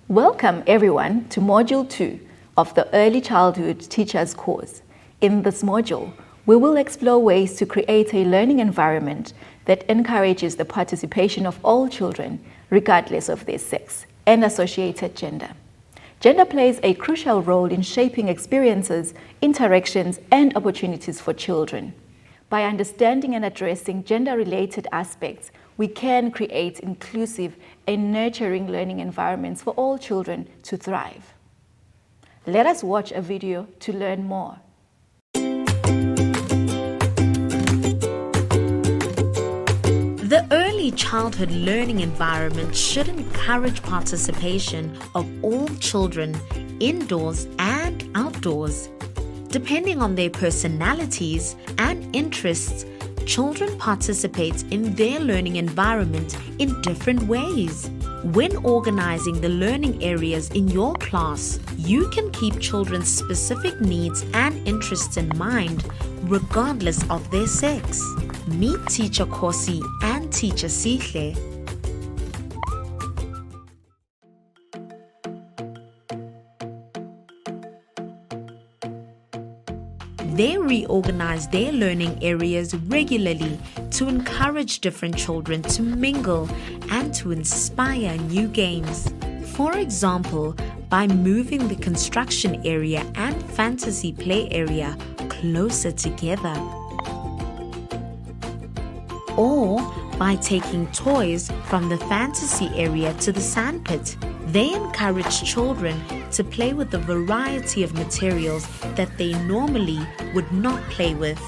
Welcome everyone to Module 2 of the Early Childhood Teachers course. In this module, we will explore ways to create a learning environment that encourages the participation of all children, regardless of their sex and associated gender. Gender plays a crucial role in shaping experiences, interactions, and opportunities for children. By understanding and addressing gender-related aspects, we can create inclusive and nurturing learning environments for all children to thrive. Let us watch a video to learn more. The early childhood learning environment should encourage participation of all children, indoors and outdoors. Depending on their personalities and interests, children participate in their learning environment in different ways. When organizing the learning areas in your class, you can keep children's specific needs and interests in mind, regardless of their sex. Meet Teacher Kosi and Teacher Sihle. They reorganize their learning areas regularly to encourage different children to mingle and to inspire new games. For example, by moving the construction area and fantasy play area closer together. Or by taking toys from the fantasy area to the sandpit. They encourage children to play with a variety of materials that they normally would not play with.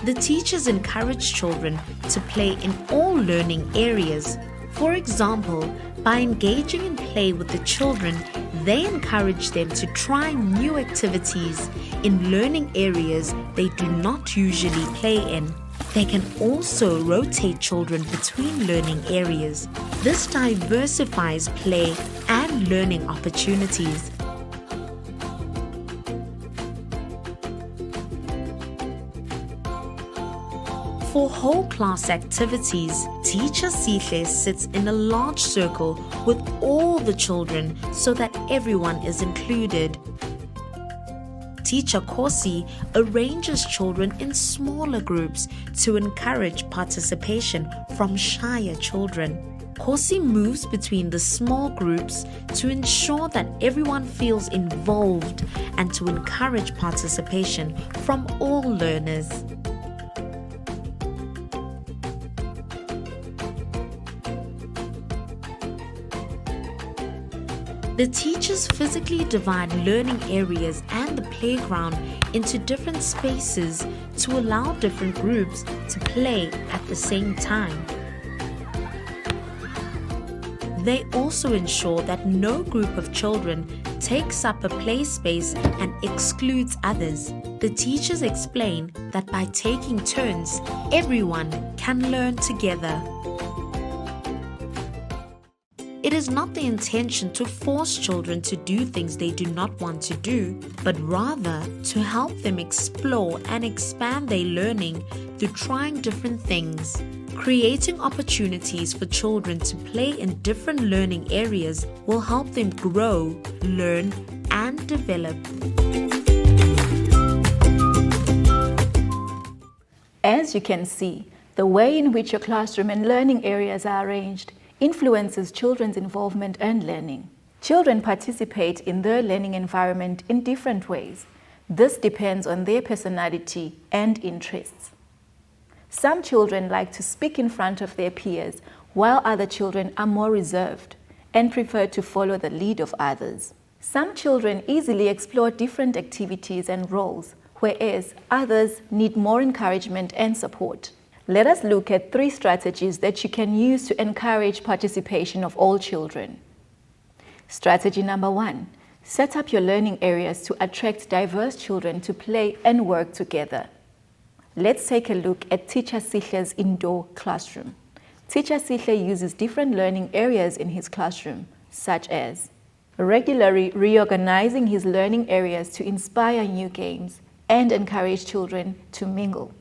The teachers encourage children to play in all learning areas. For example, by engaging in play with the children, they encourage them to try new activities in learning areas they do not usually play in. They can also rotate children between learning areas. This diversifies play and learning opportunities. For whole class activities, Teacher Sihle sits in a large circle with all the children so that everyone is included. Teacher Kosi arranges children in smaller groups to encourage participation from shyer children. Kosi moves between the small groups to ensure that everyone feels involved and to encourage participation from all learners. The teachers physically divide learning areas and the playground into different spaces to allow different groups to play at the same time. They also ensure that no group of children takes up a play space and excludes others. The teachers explain that by taking turns, everyone can learn together. It is not the intention to force children to do things they do not want to do, but rather to help them explore and expand their learning through trying different things. Creating opportunities for children to play in different learning areas will help them grow, learn, and develop. As you can see, the way in which your classroom and learning areas are arranged influences children's involvement and learning. Children participate in their learning environment in different ways. This depends on their personality and interests. Some children like to speak in front of their peers, while other children are more reserved and prefer to follow the lead of others. Some children easily explore different activities and roles, whereas others need more encouragement and support. Let us look at 3 strategies that you can use to encourage participation of all children. Strategy number 1. Set up your learning areas to attract diverse children to play and work together. Let's take a look at Teacher Sihle's indoor classroom. Teacher Sihle uses different learning areas in his classroom, such as regularly reorganizing his learning areas to inspire new games and encourage children to mingle.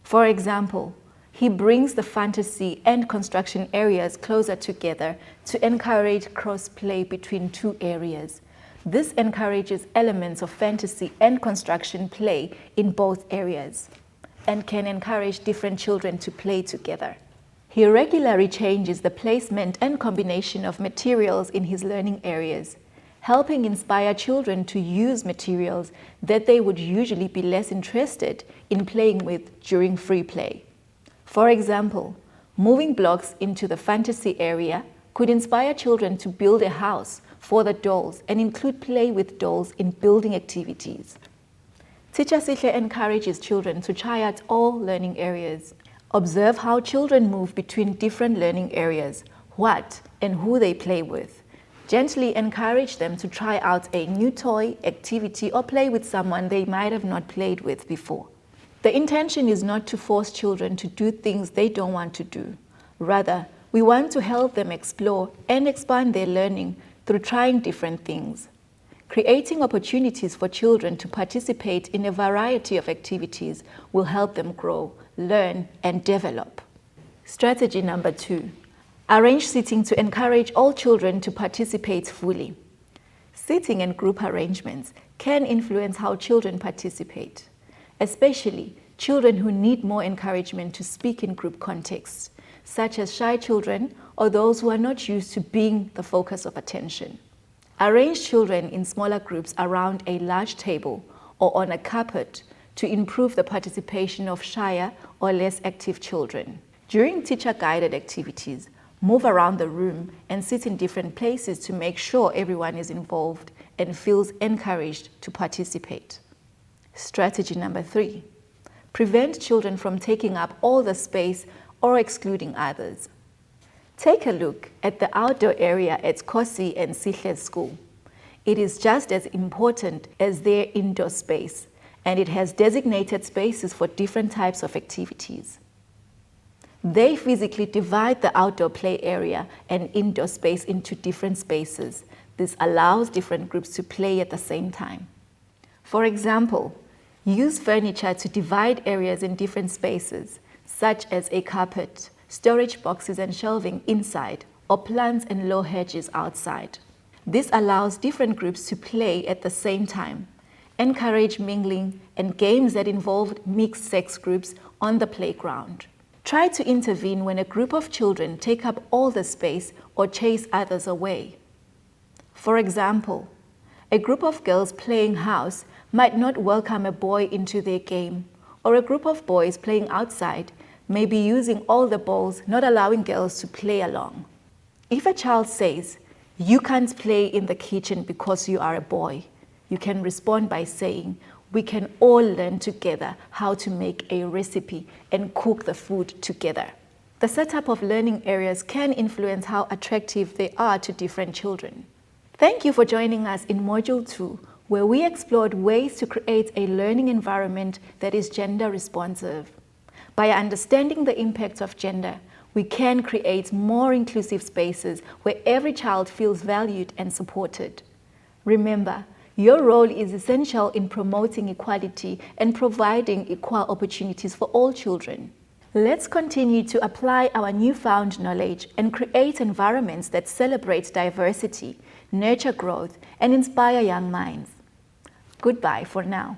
For example, He brings the fantasy and construction areas closer together to encourage cross-play between two areas. This encourages elements of fantasy and construction play in both areas and can encourage different children to play together. He regularly changes the placement and combination of materials in his learning areas, helping inspire children to use materials that they would usually be less interested in playing with during free play. For example, moving blocks into the fantasy area could inspire children to build a house for the dolls and include play with dolls in building activities. Teacher Sihle encourages children to try out all learning areas. Observe how children move between different learning areas, what and who they play with. Gently encourage them to try out a new toy, activity, or play with someone they might have not played with before. The intention is not to force children to do things they don't want to do. Rather, we want to help them explore and expand their learning through trying different things. Creating opportunities for children to participate in a variety of activities will help them grow, learn, and develop. Strategy number 2. Arrange seating to encourage all children to participate fully. Seating and group arrangements can influence how children participate, especially children who need more encouragement to speak in group contexts, such as shy children or those who are not used to being the focus of attention. Arrange children in smaller groups around a large table or on a carpet to improve the participation of shyer or less active children. During teacher-guided activities, move around the room and sit in different places to make sure everyone is involved and feels encouraged to participate. Strategy number 3. Prevent children from taking up all the space or excluding others. Take a look at the outdoor area at Kosi and Sihle's school. It is just as important as their indoor space, and it has designated spaces for different types of activities. They physically divide the outdoor play area and indoor space into different spaces. This allows different groups to play at the same time. For example, use furniture to divide areas in different spaces, such as a carpet, storage boxes and shelving inside, or plants and low hedges outside. This allows different groups to play at the same time, encourage mingling and games that involve mixed-sex groups on the playground. Try to intervene when a group of children take up all the space or chase others away. For example, a group of girls playing house might not welcome a boy into their game, or a group of boys playing outside may be using all the balls, not allowing girls to play along. If a child says, "You can't play in the kitchen because you are a boy," you can respond by saying, "We can all learn together how to make a recipe and cook the food together." The setup of learning areas can influence how attractive they are to different children. Thank you for joining us in Module 2, where we explored ways to create a learning environment that is gender responsive. By understanding the impact of gender, we can create more inclusive spaces where every child feels valued and supported. Remember, your role is essential in promoting equality and providing equal opportunities for all children. Let's continue to apply our newfound knowledge and create environments that celebrate diversity, nurture growth, and inspire young minds. Goodbye for now.